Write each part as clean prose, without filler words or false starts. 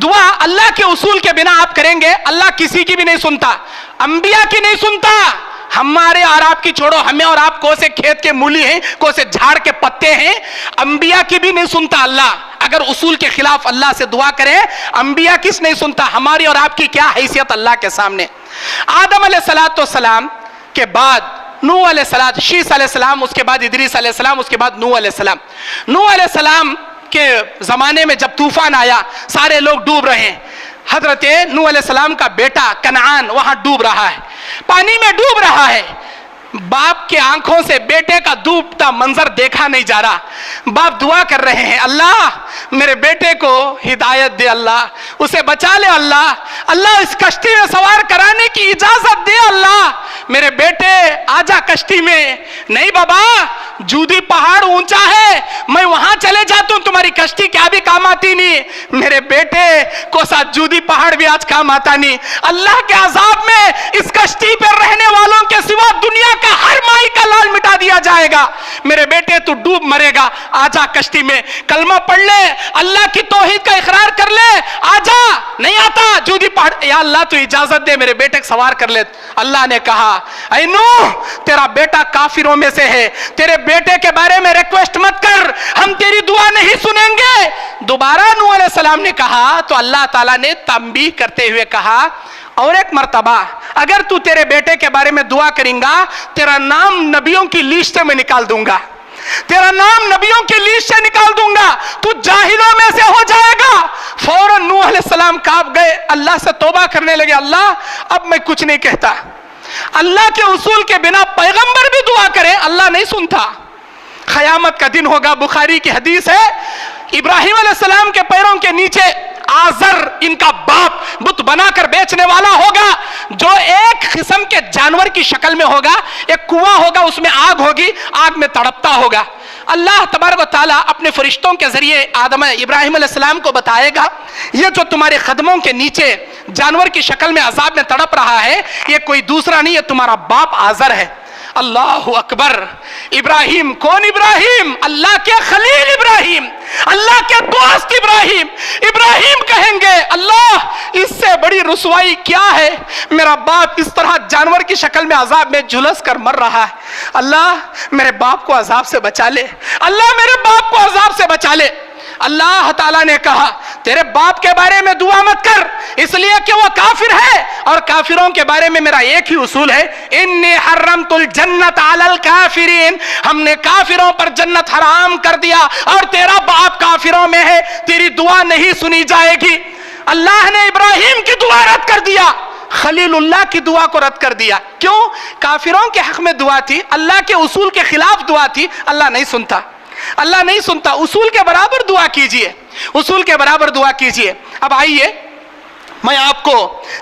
दुआ अल्लाह के उसूल के बिना आप करेंगे, अल्लाह किसी की भी नहीं सुनता, अंबिया की नहीं सुनता। हमारे और आपकी छोड़ो, हमें और आप को से खेत के मूली हैं, को से झाड़ के पत्ते हैं, अंबिया की भी नहीं सुनता अल्लाह। अगर उसूल के खिलाफ अल्लाह से दुआ करें, अंबिया किस नहीं सुनता, हमारी और आपकी क्या हैसियत अल्लाह के सामने। आदम अलैहिस्सलाम के बाद नूह अलैहिस्सलाम, शीस अलैहिस्सलाम, उसके बाद इदरीस अलैहिस्सलाम, उसके बाद नूह अलैहिस्सलाम। नूह अलैहिस्सलाम के जमाने में जब तूफान आया, सारे लोग डूब रहे हैं। हजरत नूह अलैहिस्सलाम का बेटा कनान वहां डूब रहा है, पानी में डूब रहा है। बाप के आंखों से बेटे का डूबता मंजर देखा नहीं जा रहा। बाप दुआ कर रहे हैं, अल्लाह मेरे बेटे को हिदायत दे, अल्लाह उसे बचा ले, अल्लाह अल्लाह इस कश्ती में सवार कराने की इजाजत दे, अल्लाह मेरे बेटे आजा कश्ती में। नहीं बाबा, जूदी पहाड़ ऊंचा है, मैं वहां चले जाता हूं, तुम्हारी कश्ती क्या भी काम आती नहीं, मेरे बेटे को साथ जूदी पहाड़ भी आज काम आता नहीं। अल्लाह के अजाब में इस कश्ती पर रहने वालों के सिवा दुनिया का हर माई का लाल मिटा दिया जाएगा। मेरे बेटे तू डूब मरेगा, आजा कश्ती में, कलमा पढ़ ले, अल्लाह की तौहीद का इकरार कर ले, आजा। नहीं आता जूदी पहाड़, या अल्लाह तू इजाजत दे, मेरे बेटे को सवार कर ले। अल्लाह ने कहा, ऐ नूह तेरा बेटा काफिरों में से है, तेरे बेटे के बारे में रिक्वेस्ट मत कर, हम तेरी दुआ नहीं सुनेंगे। दोबारा नूह अलैहिस्सलाम ने कहा तो अल्लाह ताला ने तंबीह करते हुए कहा, और एक मर्तबा अगर तू तेरे बेटे के बारे में दुआ करेगा, तेरा नाम नबियों की लिस्ट में निकाल दूंगा, तेरा नाम नबियों की लिस्ट से निकाल दूंगा, तू जाहिलों में से हो जाएगा। फौरन नूह अलैहिस्सलाम कांप गए, अल्लाह से तौबा करने लगे, अल्लाह अब मैं कुछ नहीं कहता। अल्लाह के उसूल के बिना पैगंबर भी दुआ करे, अल्लाह नहीं सुनता। क़यामत का दिन होगा, बुखारी की हदीस है, इब्राहिम अलैहिस्सलाम के पैरों के नीचे आजर इनका बाप बुत बनाकर बेचने वाला होगा, जो एक किस्म के जानवर की शक्ल में होगा, एक कुआं होगा, उसमें आग होगी, आग में तड़पता होगा। अल्लाह तबारक व तआला अपने फरिश्तों के जरिए आदम इब्राहिम अलैहिस्सलाम को बताएगा, ये जो तुम्हारे कदमों के नीचे जानवर की शक्ल में अजाब में तड़प रहा है, ये कोई दूसरा नहीं, ये तुम्हारा बाप आजर है। अल्लाहु अकबर। इब्राहिम, कौन इब्राहिम? अल्लाह के खलील इब्राहिम, अल्लाह के दोस्त इब्राहिम। इब्राहिम कहेंगे, अल्लाह इससे बड़ी रुसवाई क्या है, मेरा बाप इस तरह जानवर की शक्ल में अजाब में झुलस कर मर रहा है, अल्लाह मेरे बाप को अजाब से बचा ले, अल्लाह मेरे बाप को अजाब से बचा ले। अल्लाह ताला ने कहा, तेरे बाप के बारे में दुआ मत कर, इसलिए कि वो काफिर है, और काफिरों के बारे में मेरा एक ही उसूल है, इन्नी हर्रमतुल जन्नत अलल काफिरीन, हमने काफिरों पर जन्नत हराम कर दिया, और तेरा बाप काफिरों में है, तेरी दुआ नहीं सुनी जाएगी। अल्लाह ने इब्राहिम की दुआ रद्द कर दिया, खलीलुल्लाह की दुआ को रद्द कर दिया। क्यों? काफिरों के हक में दुआ थी, अल्लाह के उसूल के खिलाफ दुआ थी, अल्लाह नहीं सुनता, अल्लाह नहीं सुनता। उसूल के बराबर दुआ कीजिए, उसूल के बराबर दुआ कीजिए। अब आइए मैं आपको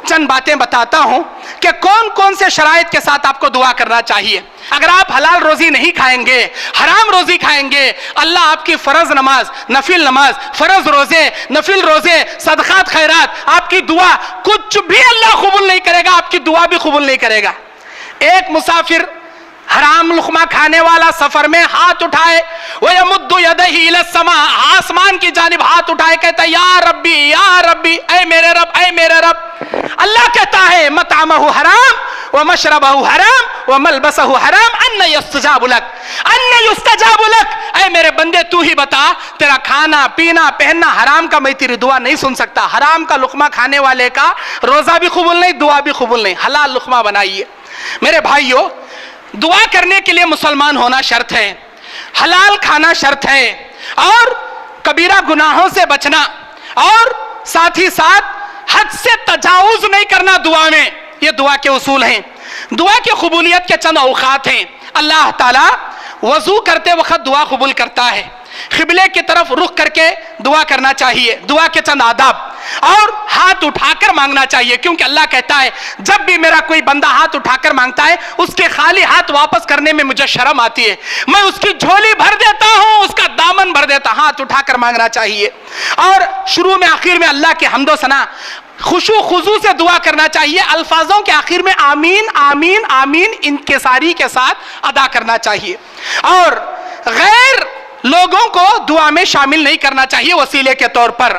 चंद बातें बताता हूं कि कौन कौन से शराइत के साथ आपको दुआ करना चाहिए। अगर आप हलाल रोजी नहीं खाएंगे, हराम रोजी खाएंगे, अल्लाह आपकी फर्ज नमाज, नफिल नमाज, फर्ज रोजे, नफिल रोजे, सदकात खैरात, आपकी दुआ कुछ भी अल्लाह कबूल नहीं करेगा, आपकी दुआ भी कबूल नहीं करेगा। एक मुसाफिर हराम लुकमा खाने वाला सफर में हाथ उठाए, वह यमुद्दु यदैहि इला समा, आसमान की जानिब हाथ उठाए, कहता है या रब्बी, ऐ मेरे रब, ऐ मेरे रब। अल्लाह कहता है मतअमहु हराम व मशरबहु हराम व मलबसहु हराम, अन्ना युस्तजाबु लक, अन्ना युस्तजाबु लक। ऐ मेरे बंदे तू ही बता, तेरा खाना पीना पहनना हराम का, मैं तेरी दुआ नहीं सुन सकता। हराम का लुकमा खाने वाले का रोजा भी कबूल नहीं, दुआ भी कबूल नहीं। हलाल लुकमा बनाइए। मेरे भाइयों, दुआ करने के लिए मुसलमान होना शर्त है, हलाल खाना शर्त है, और कबीरा गुनाहों से बचना, और साथ ही साथ हद से तजावुज नहीं करना दुआ में। ये दुआ के उसूल हैं। दुआ की कबूलियत के चंद औकात हैं। अल्लाह ताला वजू करते वक्त दुआ कबूल करता है, किबले की तरफ रुख करके दुआ करना चाहिए, दुआ के चंद आदाब, और हाथ उठाकर मांगना चाहिए, क्योंकि अल्लाह कहता है जब भी मेरा कोई बंदा हाथ उठाकर मांगता है, उसके खाली हाथ वापस करने में मुझे शर्म आती है, मैं उसकी झोली भर देता हूं, उसका दामन भर देता। हाथ उठाकर मांगना चाहिए, और शुरू में आखिर में अल्लाह के हम्दो सना खुशू खुजू से दुआ करना चाहिए। अल्फाजों के आखिर में आमीन आमीन आमीन इनकिसारी के साथ अदा करना चाहिए, और गैर लोगों को दुआ में शामिल नहीं करना चाहिए वसीले के तौर पर।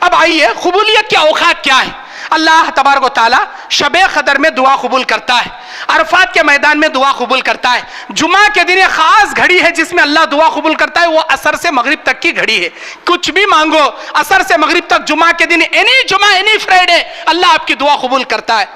अब आइए कबूलियत के औकात क्या है। अल्लाह तबारक व तआला शब क़दर में दुआ कबूल करता है, अरफात के मैदान में दुआ कबूल करता है। जुमा के दिन एक खास घड़ी है जिसमें अल्लाह दुआ कबूल करता है, वो असर से मगरिब तक की घड़ी है। कुछ भी मांगो असर से मगरिब तक, जुमा के दिन एनी जुमा एनी फ्राइडे अल्लाह आपकी दुआ कबूल करता है।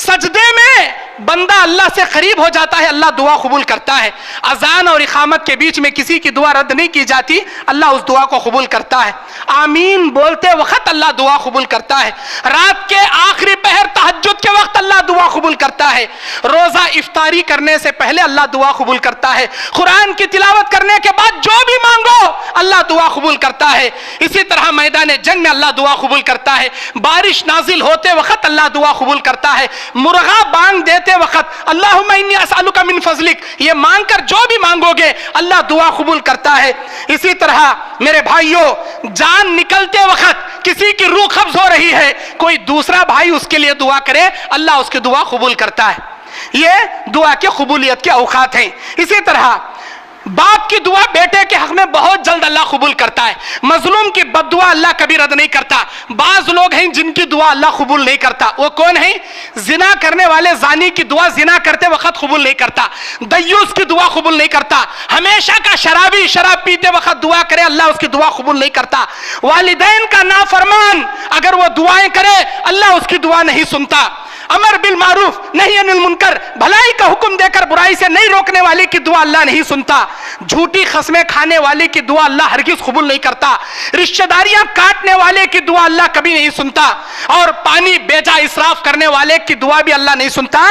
सजदे में बंदा अल्लाह से करीब हो जाता है, अल्लाह दुआ कबूल करता है। अजान और इकामत के बीच में किसी की दुआ रद्द नहीं की जाती, अल्लाह उस दुआ को कबूल करता है। आमीन बोलते वक्त अल्लाह दुआ कबूल करता है। रात के आखिरी पहर तहज्जुद के वक्त अल्लाह दुआ कबूल करता है। रोजा इफ्तारी करने से पहले अल्लाह दुआ कबूल करता है। कुरान की तिलावत करने के बाद जो भी मांगो अल्लाह दुआ कबूल करता है। इसी तरह मैदान जंग में अल्लाह दुआ कबूल करता है। बारिश नाजिल होते वक्त अल्लाह दुआ कबूल करता है। मुर्गा बांग देते वक्त अल्लाहुम्मा इन्नी अस्अलुका मिन फज़लिक, ये मांगकर जो भी मांगोगे अल्लाह दुआ कबूल करता है। इसी तरह मेरे भाइयों, जान निकलते वक्त किसी की रूह कब्ज हो रही है, कोई दूसरा भाई उसके लिए दुआ करे, अल्लाह उसकी दुआ कबूल करता है। ये दुआ के कबूलियत के औकात हैं। इसी तरह बाप की दुआ बेटे के हक में बहुत जल्द अल्लाह कबूल करता है। मजलूम की बद्दुआ अल्लाह कभी रद्द नहीं करता। बाज लोग हैं जिनकी दुआ अल्लाह कबूल नहीं करता। वो कौन है? जिना करने वाले जानी की दुआ जिना करते वक्त कबूल नहीं करता। दय्यूस की दुआ कबूल नहीं करता। हमेशा का शराबी शराब पीते वक्त दुआ करे, अल्लाह उसकी दुआ कबूल नहीं करता। वालिदैन का नाफरमान अगर वो दुआएं करे, अल्लाह उसकी दुआ नहीं सुनता। अमर बिल मारूफ नहीं अनिल मुनकर, भलाई का हुक्म देकर बुराई से नहीं रोकने वाले की दुआ अल्लाह नहीं सुनता। झूठी खस्में खाने वाले की दुआ अल्लाह हरगिज कबूल नहीं करता। रिश्तेदारियां काटने वाले की दुआ अल्लाह कभी नहीं सुनता। और पानी बेजा इसराफ करने वाले की दुआ भी अल्लाह नहीं सुनता।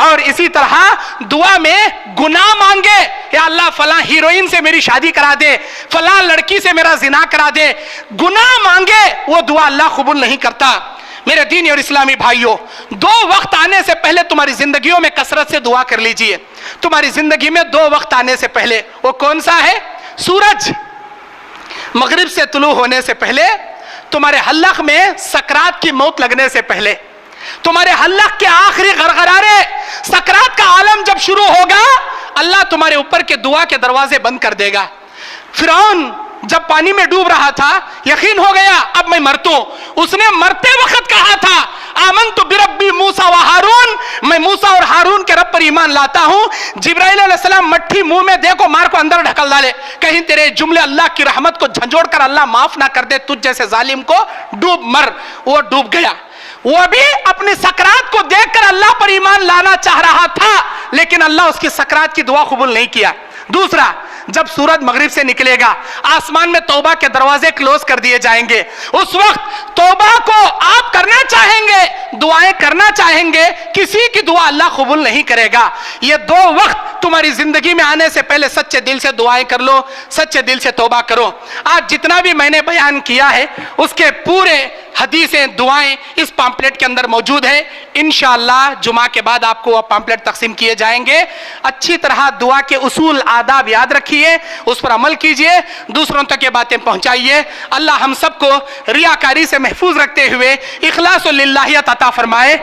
और इसी तरह दुआ में गुनाह मांगे, या अल्लाह फलां हीरोइन से मेरी शादी करा दे, फलां लड़की से मेरा जिना करा दे, गुनाह मांगे, वो दुआ अल्लाह कबूल नहीं करता। मेरे दीनी और इस्लामी भाइयों, दो वक्त आने से पहले तुम्हारी जिंदगियों में कसरत से दुआ कर लीजिए। तुम्हारी जिंदगी में दो वक्त आने से पहले, वो कौन सा है? सूरज मगरिब से तुलू होने से पहले, तुम्हारे हल्क में सकरात की मौत लगने से पहले, तुम्हारे हल्क के आखिरी गरगरारे, सकरात का आलम जब शुरू होगा, अल्लाह तुम्हारे ऊपर के दुआ के दरवाजे बंद कर देगा। फिरौन जब पानी में डूब रहा था, यकीन हो गया अब मैं मरतू, उसने मरते वक्त कहा था आमनतु बिरब्बी मूसा व हारून, मैं मूसा और हारून के रब पर ईमान लाता हूं। जिब्राइल अलैहिस्सलाम मट्ठी मुंह में देखो, मार को अंदर ढकल डाले, कहीं तेरे जुमले अल्लाह की रहमत को झंझोड़ कर अल्लाह माफ ना कर दे, तुझ जैसे जालिम को डूब मर। वो डूब गया। वो भी अपनी सकरात को देखकर अल्लाह पर ईमान लाना चाह रहा था, लेकिन अल्लाह उसकी सकरात की दुआ कबूल नहीं किया। दूसरा, जब सूरज मगरिब से निकलेगा, आसमान में तौबा के दरवाजे क्लोज कर दिए जाएंगे। उस वक्त तौबा को आप करना चाहेंगे, दुआएं करना चाहेंगे, किसी की दुआ अल्लाह कबूल नहीं करेगा। ये दो वक्त तुम्हारी जिंदगी में आने से पहले सच्चे दिल से दुआएं कर लो, सच्चे दिल से तौबा करो। आज जितना भी मैंने बयान किया है उसके पूरे हदीसें, दुआएं इस पैम्पलेट के अंदर मौजूद है। इंशाअल्लाह जुमा के बाद आपको वह पैम्पलेट तकसीम किए जाएंगे। अच्छी तरह दुआ के उसूल आदाब याद रखिए, उस पर अमल कीजिए, दूसरों तक ये बातें पहुंचाइए। अल्लाह हम सबको रियाकारी से महफूज रखते हुए इखलास और लिल्लाहियत अता फरमाए।